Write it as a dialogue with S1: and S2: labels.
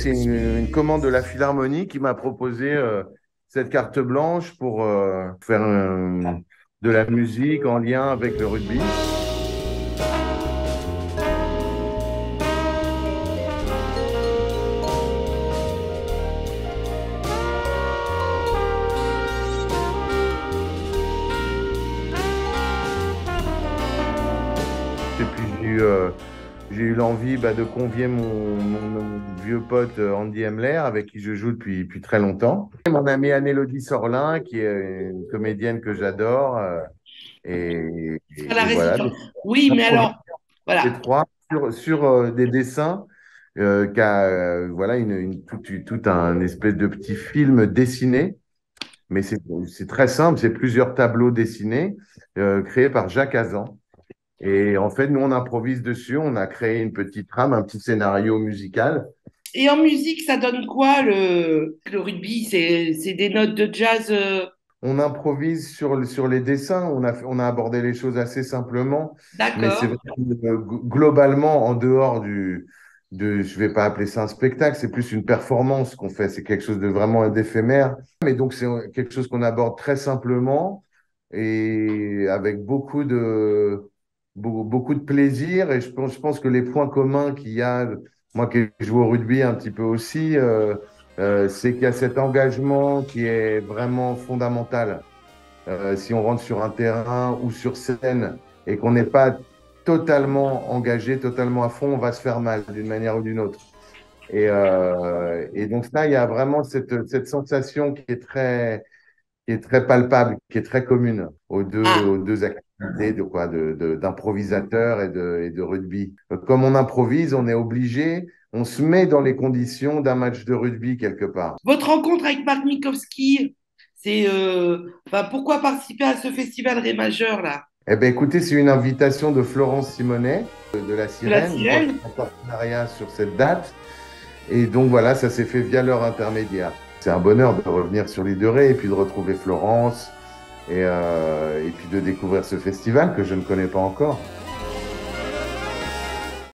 S1: C'est une commande de la Philharmonie qui m'a proposé cette carte blanche pour faire de la musique en lien avec le rugby. Et puis j'ai eu l'envie de convier mon vieux pote Andy Emler, avec qui je joue depuis très longtemps. Et mon amie Anne-Élodie Sorlin, qui est une comédienne que j'adore.
S2: À la
S1: Et voilà,
S2: résidence.
S1: donc
S2: Oui,
S1: on
S2: mais
S1: improvise
S2: alors,
S1: les
S2: voilà.
S1: trois sur des dessins qu'a voilà tout un espèce de petit film dessiné, mais c'est très simple, c'est plusieurs tableaux dessinés créés par Jacques Hazan. Et en fait, nous, on improvise dessus, on a créé une petite trame, un petit scénario musical.
S2: Et en musique, ça donne quoi le rugby? C'est des notes de jazz.
S1: On improvise sur les dessins, on a abordé les choses assez simplement, mais c'est vrai
S2: D'accord.
S1: que, globalement, en dehors je vais pas appeler ça un spectacle, c'est plus une performance qu'on fait, c'est quelque chose de vraiment d'éphémère. Mais donc, c'est quelque chose qu'on aborde très simplement et avec beaucoup de plaisir. Et je pense que les points communs qu'il y a, moi qui joue au rugby un petit peu aussi, c'est qu'il y a cet engagement qui est vraiment fondamental. Si on rentre sur un terrain ou sur scène et qu'on n'est pas totalement engagé, totalement à fond, on va se faire mal d'une manière ou d'une autre. Et donc là, il y a vraiment cette sensation qui est très palpable, qui est très commune aux
S2: Ah,
S1: deux activités d'improvisateur et de rugby. Comme on improvise, on est obligé, on se met dans les conditions d'un match de rugby quelque part.
S2: votre rencontre avec Marc Minkowski, enfin, pourquoi participer à ce festival Ré majeur là?
S1: Eh bien, écoutez, c'est une invitation de Florence Simonet de La
S2: De la
S1: Sirène. Nous, on est
S2: sirène?
S1: en partenariat sur cette date. Et donc, voilà, ça s'est fait via leur intermédiaire. C'est un bonheur de revenir sur l'île de Ré et puis de retrouver Florence et puis de découvrir ce festival que je ne connais pas encore.